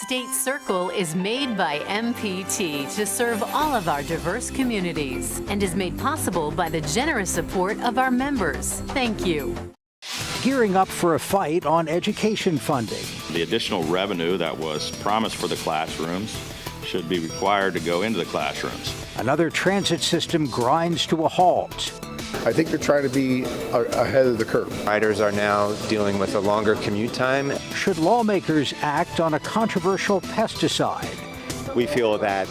State Circle is made by MPT to serve all of our diverse communities and is made possible by the generous support of our members. Thank you. Gearing up for a fight on education funding. The additional revenue that was promised for the classrooms should be required to go into the classrooms. Another transit system grinds to a halt. I think they're trying to be ahead of the curve. Riders are now dealing with a longer commute time. Should lawmakers act on a controversial pesticide? We feel that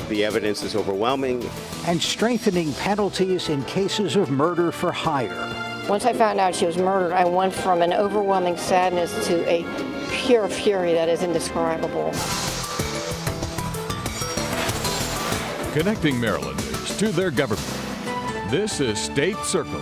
the evidence is overwhelming. And strengthening penalties in cases of murder for hire. Once I found out she was murdered, I went from an overwhelming sadness to a pure fury that is indescribable. Connecting Marylanders to their government. This is State Circle.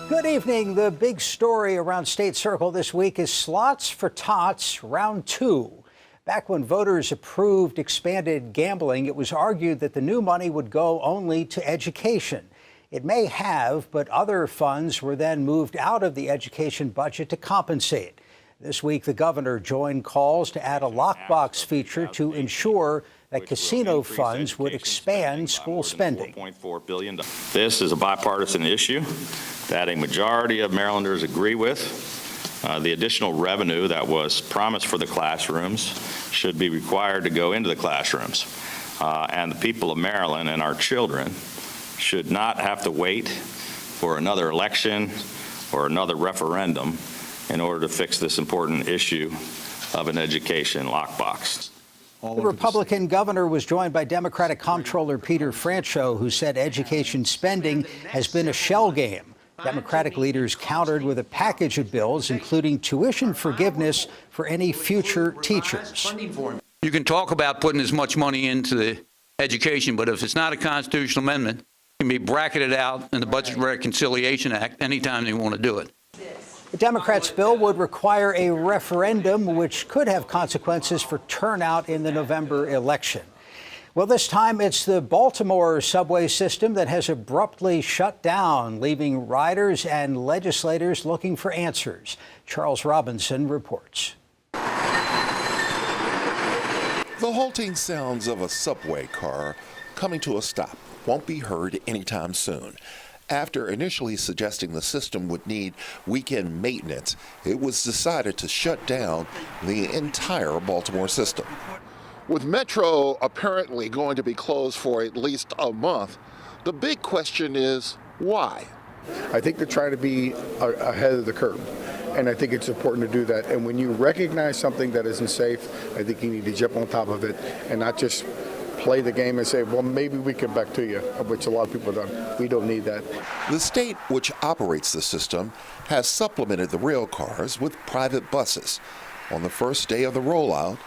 Good evening. The big story around State Circle this week is Slots for Tots Round 2. Back when voters approved expanded gambling, it was argued that the new money would go only to education. It may have, but other funds were then moved out of the education budget to compensate. This week, the governor joined calls to add a lockbox feature to ensure that casino funds would expand school spending. $4.4 billion. This is a bipartisan issue that a majority of Marylanders agree with. The additional revenue that was promised for the classrooms should be required to go into the classrooms. And the people of Maryland and our children should not have to wait for another election or another referendum in order to fix this important issue of an education lockbox. The Republican governor was joined by Democratic Comptroller Peter Franchot, who said education spending has been a shell game. Democratic leaders countered with a package of bills, including tuition forgiveness for any future teachers. You can talk about putting as much money into the education, but if it's not a constitutional amendment, it can be bracketed out in the Budget Reconciliation Act anytime they want to do it. The Democrats' bill would require a referendum, which could have consequences for turnout in the November election. Well, this time it's the Baltimore subway system that has abruptly shut down, leaving riders and legislators looking for answers. Charles Robinson reports. The halting sounds of a subway car coming to a stop won't be heard anytime soon. After initially suggesting the system would need weekend maintenance, it was decided to shut down the entire Baltimore system. With Metro apparently going to be closed for at least a month, the big question is why? I think they're trying to be ahead of the curve, and I think it's important to do that. And when you recognize something that isn't safe, I think you need to jump on top of it and not just play the game and say, well, maybe we can back to you, which a lot of people don't. We don't need that. The state, which operates the system, has supplemented the rail cars with private buses. On the first day of the rollout,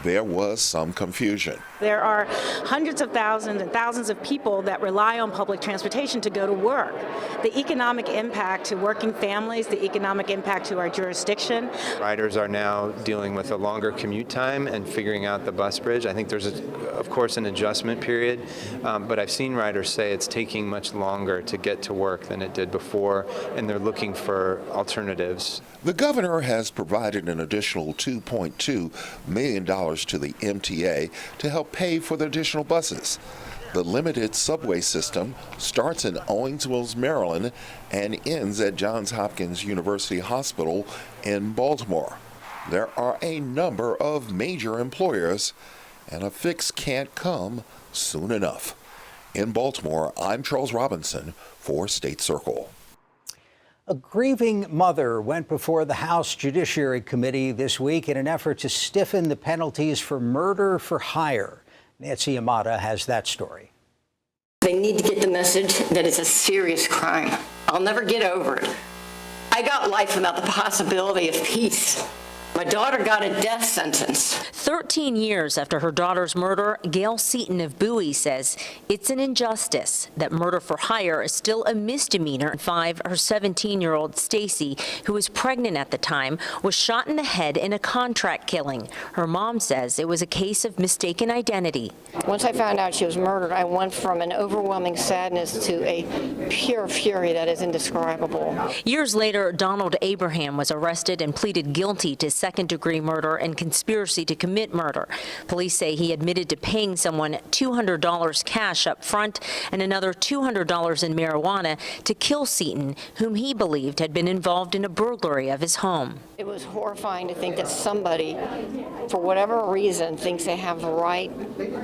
there was some confusion. There are hundreds of thousands and thousands of people that rely on public transportation to go to work. The economic impact to working families, the economic impact to our jurisdiction. Riders are now dealing with a longer commute time and figuring out the bus bridge. I think there's, of course, an adjustment period, but I've seen riders say it's taking much longer to get to work than it did before, and they're looking for alternatives. The governor has provided an additional $2.2 million to the MTA to help pay for the additional buses. The limited subway system starts in Owings, Maryland, and ends at Johns Hopkins University Hospital in Baltimore. There are a number of major employers, and a fix can't come soon enough. In Baltimore, I'm Charles Robinson for State Circle. A grieving mother went before the House Judiciary Committee this week in an effort to stiffen the penalties for murder for hire. Nancy Amata has that story. They need to get the message that it's a serious crime. I'll never get over it. I got life without the possibility of peace. My daughter got a death sentence. 13 years after her daughter's murder, Gail Seaton of Bowie says it's an injustice that murder for hire is still a misdemeanor. Her 17-year-old Stacy, who was pregnant at the time, was shot in the head in a contract killing. Her mom says it was a case of mistaken identity. Once I found out she was murdered, I went from an overwhelming sadness to a pure fury that is indescribable. Years later, Donald Abraham was arrested and pleaded guilty to second-degree murder and conspiracy to commit murder. Police say he admitted to paying someone $200 cash up front and another $200 in marijuana to kill Seaton, whom he believed had been involved in a burglary of his home. It was horrifying to think that somebody, for whatever reason, thinks they have the right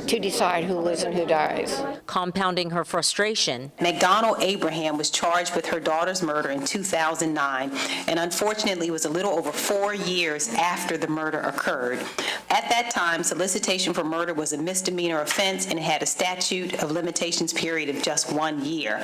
to decide who lives and who dies. Compounding her frustration, McDonald Abraham was charged with her daughter's murder in 2009, and unfortunately it was a little over 4 years after the murder occurred. At that time, solicitation for murder was a misdemeanor offense and had a statute of limitations period of just 1 year.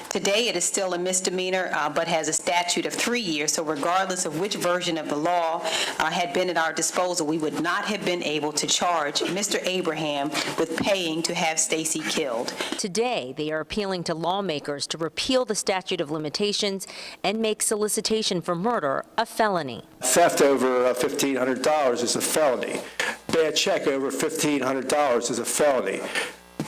Today, it is still a misdemeanor, but has a statute of 3 years, so regardless of which version of the law had been at our disposal, we would not have been able to charge Mr. Abraham with paying to have Stacy killed. Today, they are appealing to lawmakers to repeal the statute of limitations and make solicitation for murder a felony. Theft over $1,500 is a felony. Bad check over $1,500 is a felony.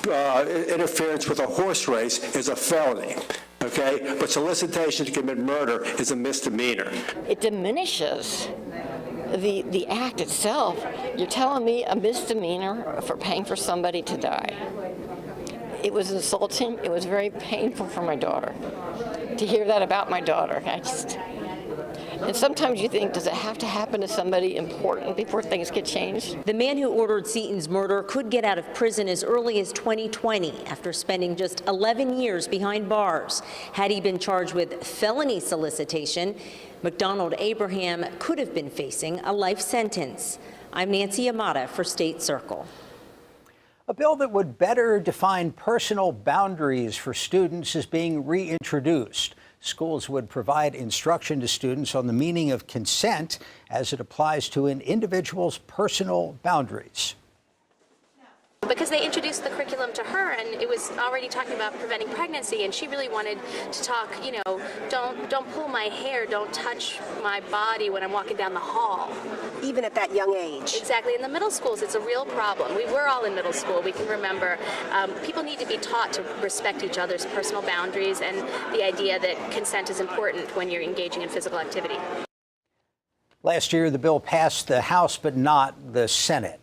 Interference with a horse race is a felony, okay? But solicitation to commit murder is a misdemeanor. It diminishes the act itself. You're telling me a misdemeanor for paying for somebody to die. It was insulting. It was very painful for my daughter to hear that about my daughter. And sometimes you think, does it have to happen to somebody important before things get changed? The man who ordered Seaton's murder could get out of prison as early as 2020 after spending just 11 years behind bars. Had he been charged with felony solicitation, McDonald Abraham could have been facing a life sentence. I'm Nancy Amata for State Circle. A bill that would better define personal boundaries for students is being reintroduced. Schools would provide instruction to students on the meaning of consent as it applies to an individual's personal boundaries. Because they introduced the curriculum to her, and it was already talking about preventing pregnancy, and she really wanted to talk, don't pull my hair, don't touch my body when I'm walking down the hall. Even at that young age. Exactly. In the middle schools, it's a real problem. We were all in middle school. We can remember people need to be taught to respect each other's personal boundaries and the idea that consent is important when you're engaging in physical activity. Last year, the bill passed the House, but not the Senate.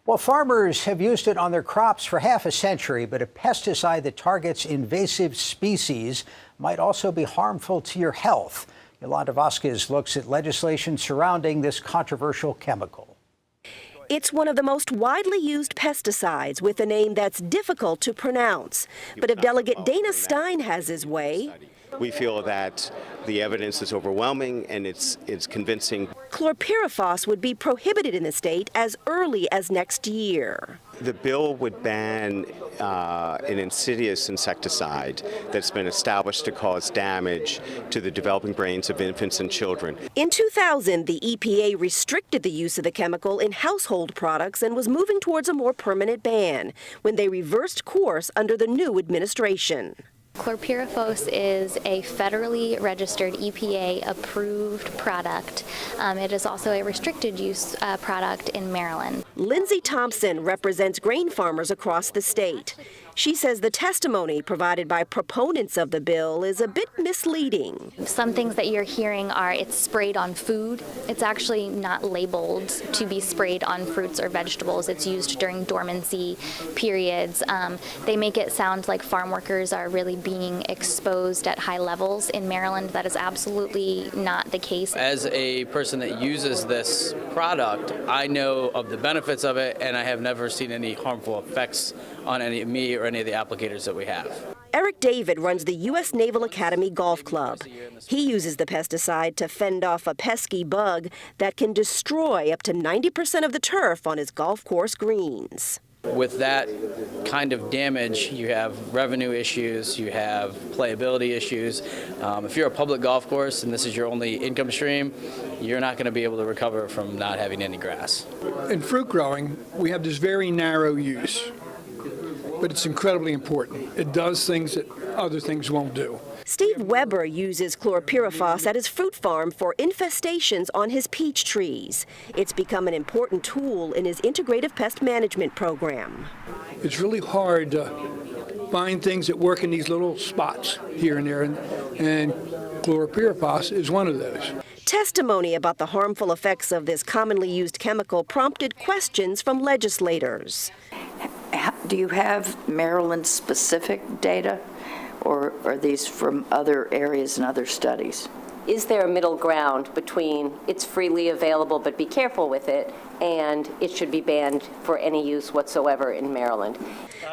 Well, farmers have used it on their crops for half a century, but a pesticide that targets invasive species might also be harmful to your health. Yolanda Vasquez looks at legislation surrounding this controversial chemical. It's one of the most widely used pesticides with a name that's difficult to pronounce. But if Delegate Dana Stein has his way, we feel that the evidence is overwhelming and it's convincing. Chlorpyrifos would be prohibited in the state as early as next year. The bill would ban an insidious insecticide that's been established to cause damage to the developing brains of infants and children. In 2000, the EPA restricted the use of the chemical in household products and was moving towards a more permanent ban when they reversed course under the new administration. Chlorpyrifos is a federally registered EPA-approved product. It is also a restricted use product in Maryland. Lindsay Thompson represents grain farmers across the state. She says the testimony provided by proponents of the bill is a bit misleading. Some things that you're hearing are it's sprayed on food. It's actually not labeled to be sprayed on fruits or vegetables. It's used during dormancy periods. They make it sound like farm workers are really being exposed at high levels. In Maryland, that is absolutely not the case. As a person that uses this product, I know of the benefits of it, and I have never seen any harmful effects on any of me or any of the applicators that we have. Eric David runs the U.S. Naval Academy Golf Club. He uses the pesticide to fend off a pesky bug that can destroy up to 90% of the turf on his golf course greens. With that kind of damage, you have revenue issues, you have playability issues. If you're a public golf course and this is your only income stream, you're not going to be able to recover from not having any grass. In fruit growing, we have this very narrow use, but it's incredibly important. It does things that other things won't do. Steve Weber uses chlorpyrifos at his fruit farm for infestations on his peach trees. It's become an important tool in his integrative pest management program. It's really hard to find things that work in these little spots here and there, and chlorpyrifos is one of those. Testimony about the harmful effects of this commonly used chemical prompted questions from legislators. Do you have Maryland-specific data, or are these from other areas and other studies? Is there a middle ground between it's freely available, but be careful with it, and it should be banned for any use whatsoever in Maryland?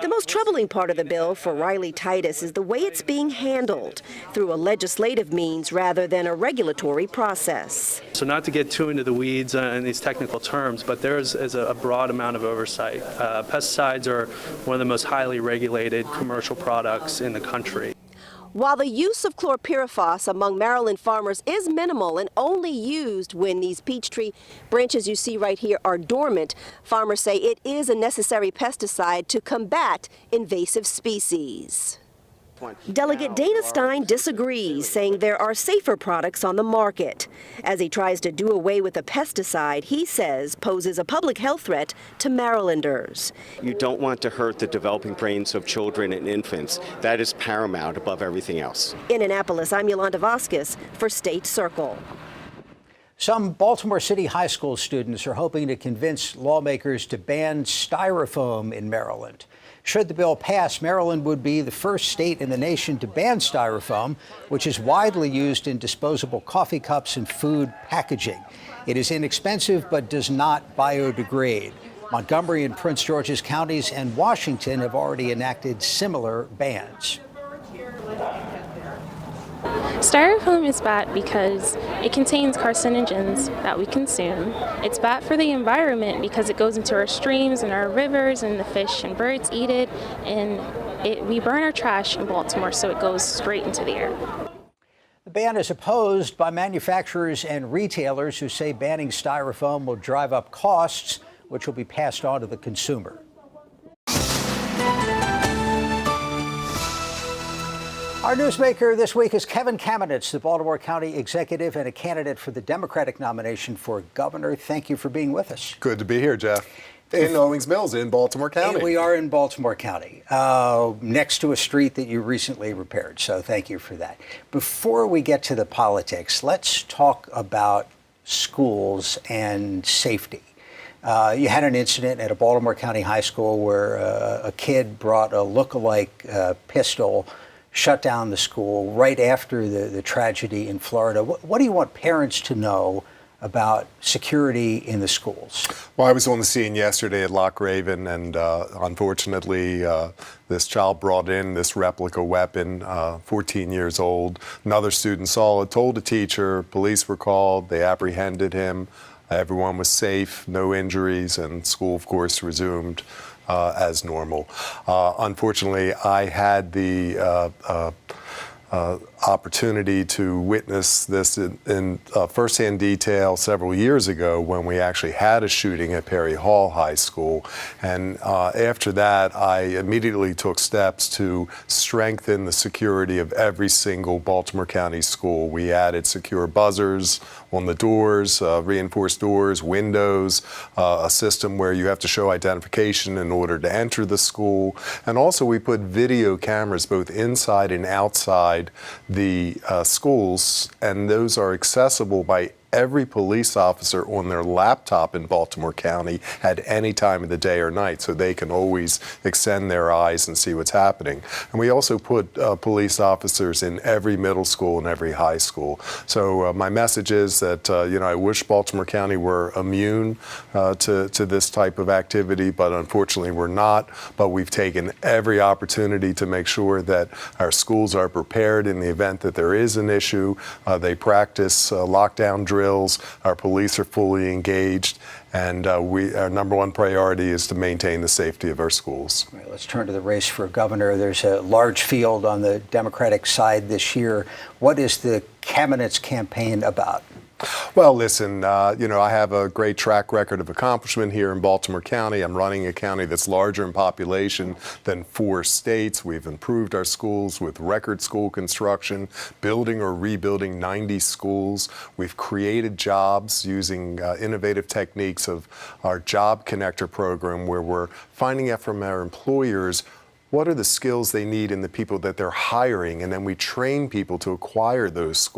The most troubling part of the bill for Riley Titus is the way it's being handled, through a legislative means rather than a regulatory process. So not to get too into the weeds in these technical terms, but there is a broad amount of oversight. Pesticides are one of the most highly regulated commercial products in the country. While the use of chlorpyrifos among Maryland farmers is minimal and only used when these peach tree branches you see right here are dormant, farmers say it is a necessary pesticide to combat invasive species. Delegate Dana Stein disagrees, saying there are safer products on the market. As he tries to do away with a pesticide he says poses a public health threat to Marylanders. You don't want to hurt the developing brains of children and infants. That is paramount above everything else. In Annapolis, I'm Yolanda Vasquez for State Circle. Some Baltimore City high school students are hoping to convince lawmakers to ban styrofoam in Maryland. Should the bill pass, Maryland would be the first state in the nation to ban styrofoam, which is widely used in disposable coffee cups and food packaging. It is inexpensive but does not biodegrade. Montgomery and Prince George's counties and Washington have already enacted similar bans. Styrofoam is bad because it contains carcinogens that we consume. It's bad for the environment because it goes into our streams and our rivers, and the fish and birds eat it, and we burn our trash in Baltimore, so it goes straight into the air. The ban is opposed by manufacturers and retailers who say banning styrofoam will drive up costs, which will be passed on to the consumer. Our newsmaker this week is Kevin Kamenetz, the Baltimore County executive and a candidate for the Democratic nomination for governor. Thank you for being with us. Good to be here, Jeff. In Owings Mills in Baltimore County. We are in Baltimore County, next to a street that you recently repaired, so thank you for that. Before we get to the politics, let's talk about schools and safety. You had an incident at a Baltimore County high school where a kid brought a look-alike pistol, shut down the school right after the tragedy in Florida. What do you want parents to know about security in the schools? Well, I was on the scene yesterday at Loch Raven, and unfortunately, this child brought in this replica weapon, 14 years old. Another student saw it, told a teacher, police were called, they apprehended him. Everyone was safe, no injuries, and school, of course, resumed as normal. Unfortunately, I had the opportunity to witness this in firsthand detail several years ago when we actually had a shooting at Perry Hall High School. And after that, I immediately took steps to strengthen the security of every single Baltimore County school. We added secure buzzers on the doors, reinforced doors, windows, a system where you have to show identification in order to enter the school. And also we put video cameras both inside and outside the schools, and those are accessible by every police officer on their laptop in Baltimore County at any time of the day or night, so they can always extend their eyes and see what's happening. And we also put police officers in every middle school and every high school. So my message is that I wish Baltimore County were immune to this type of activity, but unfortunately we're not. But we've taken every opportunity to make sure that our schools are prepared in the event that there is an issue. They practice lockdown drills. Our police are fully engaged, and our number one priority is to maintain the safety of our schools. Right, let's turn to the race for governor. There's a large field on the Democratic side this year. What is the Kamenetz campaign about? Well, listen, I have a great track record of accomplishment here in Baltimore County. I'm running a county that's larger in population than 4 states. We've improved our schools with record school construction, building or rebuilding 90 schools. We've created jobs using innovative techniques of our Job Connector program, where we're finding out from our employers what are the skills they need in the people that they're hiring, and then we train people to acquire those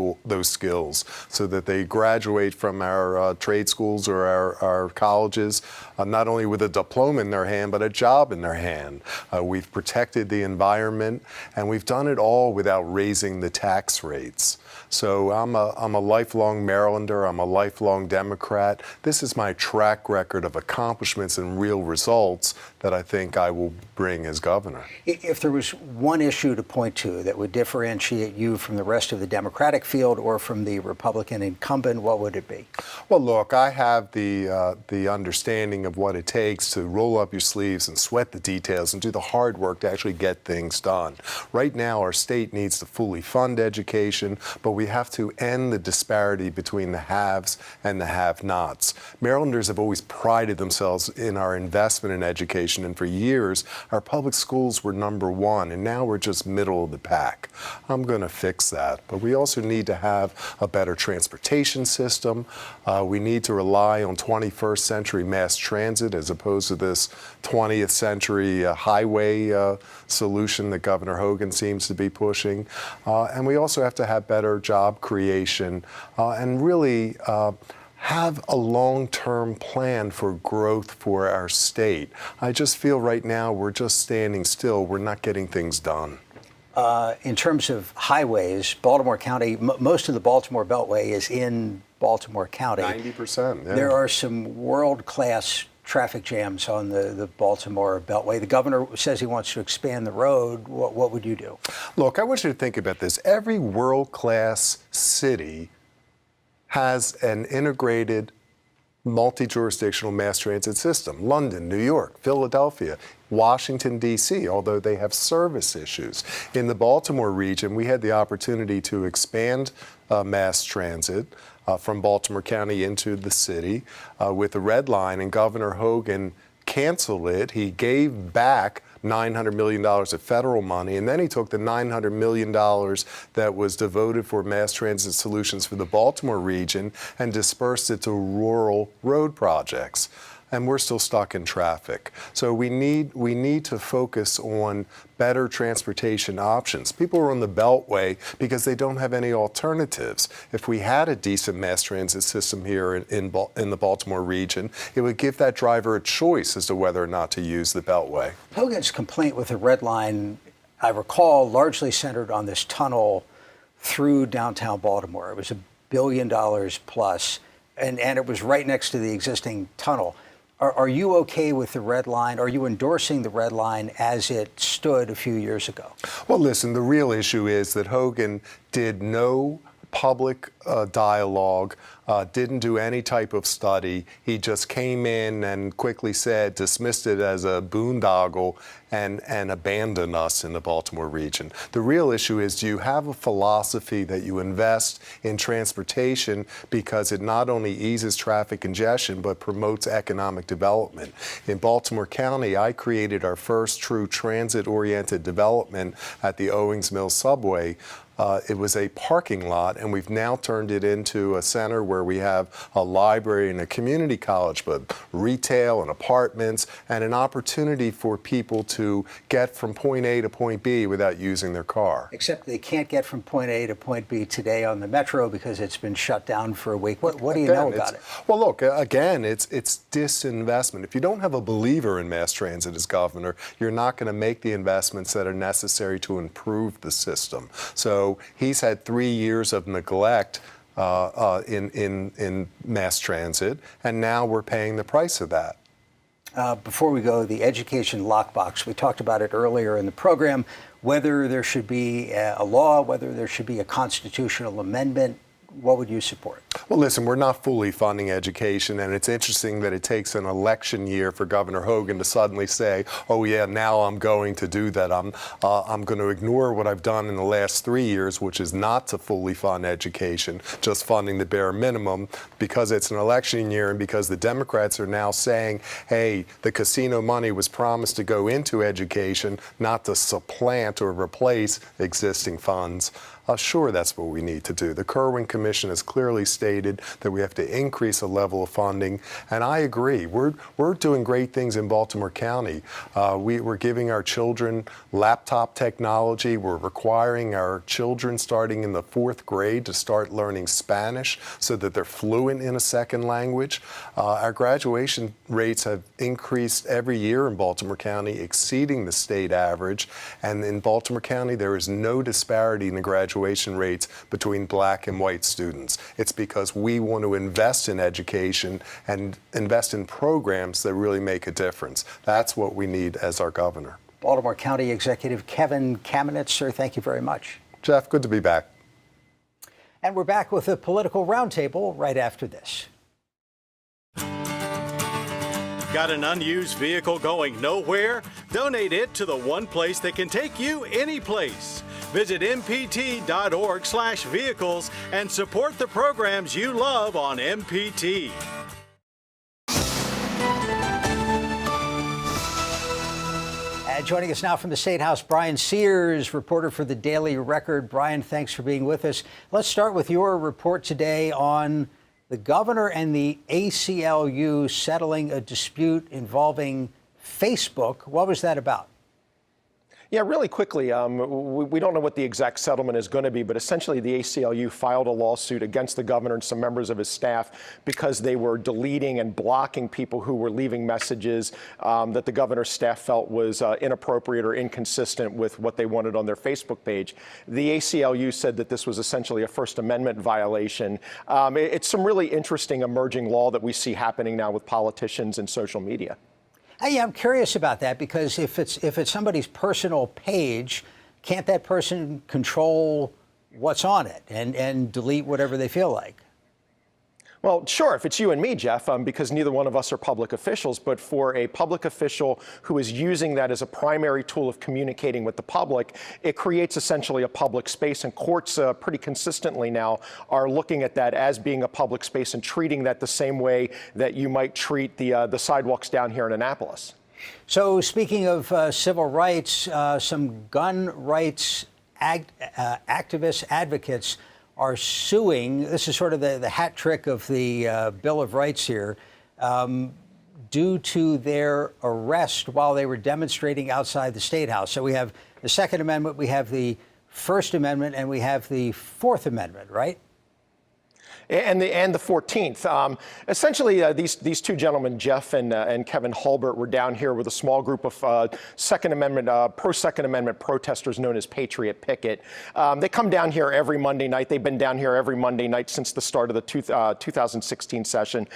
skills so that they graduate from our trade schools or our colleges not only with a diploma in their hand but a job in their hand. We've protected the environment, and we've done it all without raising the tax rates. So I'm a lifelong Marylander. I'm a lifelong Democrat. This is my track record of accomplishments and real results that I think I will bring as governor. If there was one issue to point to that would differentiate you from the rest of the Democratic field or from the Republican incumbent, what would it be? Well, look, I have the understanding of what it takes to roll up your sleeves and sweat the details and do the hard work to actually get things done. Right now, our state needs to fully fund education, but we have to end the disparity between the haves and the have-nots. Marylanders have always prided themselves in our investment in education, and for years, our public schools were #1, and now we're just middle of the pack. I'm going to fix that, but we also need to have a better transportation system. We need to rely on 21st century mass transit as opposed to this 20th century highway solution that Governor Hogan seems to be pushing. And we also have to have better job creation and really have a long-term plan for growth for our state. I just feel right now we're just standing still. We're not getting things done. In terms of highways, Baltimore County, most of the Baltimore Beltway is in Baltimore County. 90%, yeah. There are some world-class traffic jams on the Baltimore Beltway. The governor says he wants to expand the road. What would you do? Look, I want you to think about this. Every world-class city has an integrated multi-jurisdictional mass transit system. London, New York, Philadelphia, Washington, D.C., although they have service issues. In the Baltimore region, we had the opportunity to expand mass transit from Baltimore County into the city with the Red Line, and Governor Hogan canceled it. He gave back $900 million of federal money, and then he took the $900 million that was devoted for mass transit solutions for the Baltimore region and dispersed it to rural road projects. And we're still stuck in traffic. So we need to focus on better transportation options. People are on the Beltway because they don't have any alternatives. If we had a decent mass transit system here in the Baltimore region, it would give that driver a choice as to whether or not to use the Beltway. Hogan's complaint with the Red Line, I recall, largely centered on this tunnel through downtown Baltimore. It was $1 billion plus, and it was right next to the existing tunnel. Are you okay with the Red Line? Are you endorsing the Red Line as it stood a few years ago? Well, listen, the real issue is that Hogan did no public dialogue, didn't do any type of study. He just came in and quickly dismissed it as a boondoggle and abandoned us in the Baltimore region. The real issue is, do you have a philosophy that you invest in transportation because it not only eases traffic congestion but promotes economic development? In Baltimore County, I created our first true transit-oriented development at the Owings Mills subway. It was a parking lot, and we've now turned it into a center where we have a library and a community college, but retail and apartments, and an opportunity for people to get from point A to point B without using their car. Except they can't get from point A to point B today on the Metro because it's been shut down for a week. What do you know about it? Well, look, again, it's disinvestment. If you don't have a believer in mass transit as governor, you're not going to make the investments that are necessary to improve the system. So he's had 3 years of neglect in mass transit, and now we're paying the price of that. Before we go, the education lockbox, we talked about it earlier in the program, whether there should be a law, whether there should be a constitutional amendment. What would you support? Well, listen, we're not fully funding education, and it's interesting that it takes an election year for Governor Hogan to suddenly say, oh, yeah, now I'm going to do that. I'm going to ignore what I've done in the last 3 years, which is not to fully fund education, just funding the bare minimum, because it's an election year and because the Democrats are now saying, hey, the casino money was promised to go into education, not to supplant or replace existing funds. Sure, that's what we need to do. The Kerwin Commission has clearly stated that we have to increase the level of funding, and I agree. We're doing great things in Baltimore County. We're giving our children laptop technology. We're requiring our children starting in the 4th grade to start learning Spanish so that they're fluent in a second language. Our graduation rates have increased every year in Baltimore County, exceeding the state average. And in Baltimore County, there is no disparity in the graduation rates between black and white students. It's because we want to invest in education and invest in programs that really make a difference. That's what we need as our governor. Baltimore County Executive Kevin Kamenetz, sir, thank you very much. Jeff, good to be back. And we're back with a political roundtable right after this. Got an unused vehicle going nowhere? Donate it to the one place that can take you any place. Visit mpt.org/vehicles and support the programs you love on MPT. And joining us now from the State House, Brian Sears, reporter for the Daily Record. Brian, thanks for being with us. Let's start with your report today on the governor and the ACLU settling a dispute involving Facebook. What was that about? Yeah, really quickly, we don't know what the exact settlement is going to be, but essentially the ACLU filed a lawsuit against the governor and some members of his staff because they were deleting and blocking people who were leaving messages that the governor's staff felt was inappropriate or inconsistent with what they wanted on their Facebook page. The ACLU said that this was essentially a First Amendment violation. It's some really interesting emerging law that we see happening now with politicians and social media. Yeah, I'm curious about that because if it's somebody's personal page, can't that person control what's on it and delete whatever they feel like? Well, sure, if it's you and me, Jeff, because neither one of us are public officials, but for a public official who is using that as a primary tool of communicating with the public, it creates essentially a public space, and courts pretty consistently now are looking at that as being a public space and treating that the same way that you might treat the sidewalks down here in Annapolis. So speaking of civil rights, some gun rights activists, advocates are suing. This is sort of the hat trick of the Bill of Rights here, due to their arrest while they were demonstrating outside the State House. So we have the Second Amendment, we have the First Amendment, and we have the Fourth Amendment, right? And the 14th. Essentially, these two gentlemen, Jeff and Kevin Hulbert, were down here with a small group of Second Amendment, pro-Second Amendment protesters known as Patriot Picket. They come down here every Monday night. They've been down here every Monday night since the start of the 2016 session.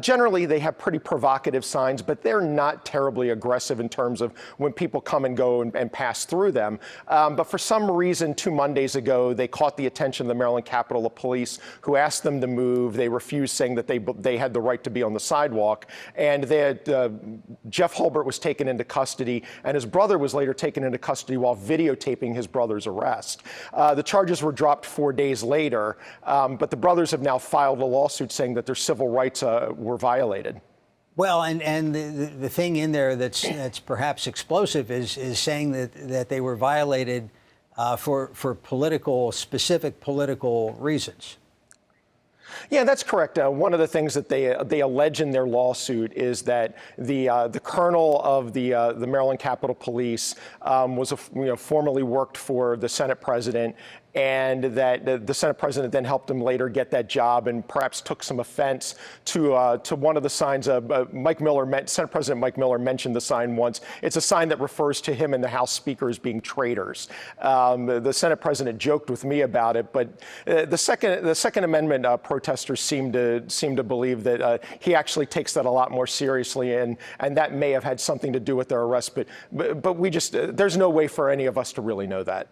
Generally, they have pretty provocative signs, but they're not terribly aggressive in terms of when people come and go and pass through them. But for some reason, 2 Mondays ago, they caught the attention of the Maryland Capitol Police, who asked them to move. They refused, saying that they had the right to be on the sidewalk. And Jeff Hulbert was taken into custody, and his brother was later taken into custody while videotaping his brother's arrest. The charges were dropped 4 days later, but the brothers have now filed a lawsuit saying that their civil rights were violated. Well, and the thing in there that's perhaps explosive is saying that they were violated for specific political reasons. Yeah, that's correct. One of the things that they allege in their lawsuit is that the colonel of the Maryland Capitol Police formerly worked for the Senate president, and that the Senate president then helped him later get that job and perhaps took some offense to one of the signs. Senate President Mike Miller mentioned the sign once. It's a sign that refers to him and the House Speaker as being traitors. The Senate president joked with me about it, but the Second Amendment protesters seem to believe that he actually takes that a lot more seriously, and that may have had something to do with their arrest. But we just there's no way for any of us to really know that.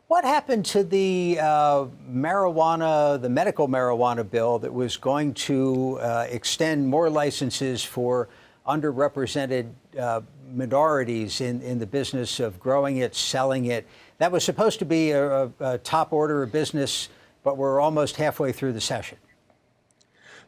What happened to the the medical marijuana bill that was going to extend more licenses for underrepresented minorities in the business of growing it, selling it? That was supposed to be a top order of business, but we're almost halfway through the session.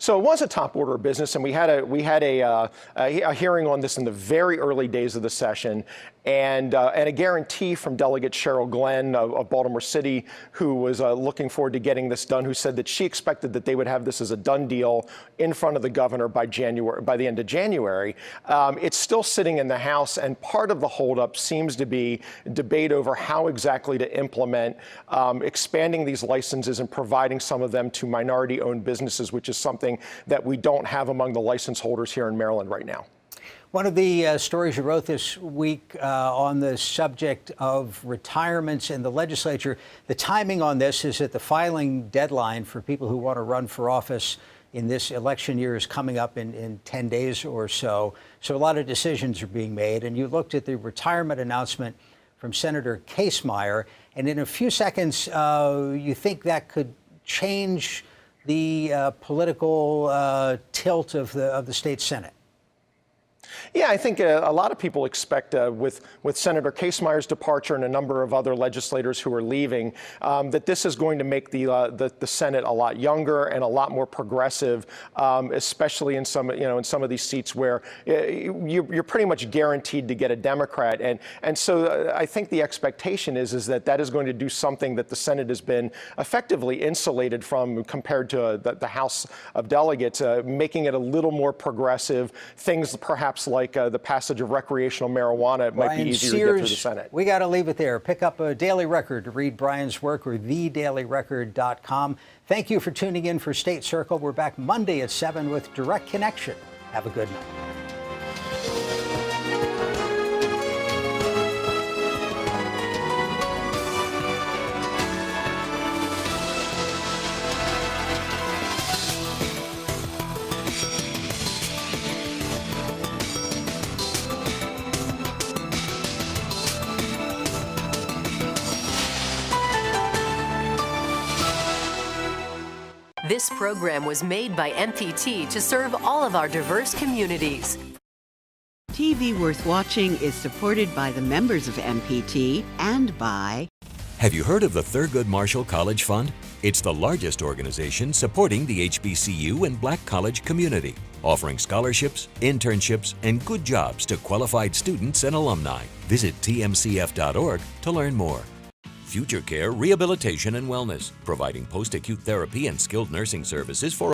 So it was a top order of business, and we had a hearing on this in the very early days of the session, and a guarantee from Delegate Cheryl Glenn of Baltimore City, who was looking forward to getting this done, who said that she expected that they would have this as a done deal in front of the governor by the end of January. It's still sitting in the House, and part of the holdup seems to be debate over how exactly to implement expanding these licenses and providing some of them to minority-owned businesses, which is something that we don't have among the license holders here in Maryland right now. One of the stories you wrote this week on the subject of retirements in the legislature, the timing on this is that the filing deadline for people who want to run for office in this election year is coming up in 10 days or so. So a lot of decisions are being made. And you looked at the retirement announcement from Senator Casemeyer, and in a few seconds, you think that could change the political tilt of the state Senate. Yeah, I think a lot of people expect with Senator Casemeyer's departure and a number of other legislators who are leaving, that this is going to make the Senate a lot younger and a lot more progressive, especially in some of these seats where you're pretty much guaranteed to get a Democrat, and so I think the expectation is that is going to do something that the Senate has been effectively insulated from compared to the House of Delegates, making it a little more progressive. Things perhaps like the passage of recreational marijuana might be easier to get through the Senate. We got to leave it there. Pick up a Daily Record to read Brian's work, or thedailyrecord.com. Thank you for tuning in for State Circle. We're back Monday at 7 with Direct Connection. Have a good night. This program was made by MPT to serve all of our diverse communities. TV Worth Watching is supported by the members of MPT and by... Have you heard of the Thurgood Marshall College Fund? It's the largest organization supporting the HBCU and Black college community, offering scholarships, internships, and good jobs to qualified students and alumni. Visit tmcf.org to learn more. Future Care Rehabilitation and Wellness, providing post-acute therapy and skilled nursing services for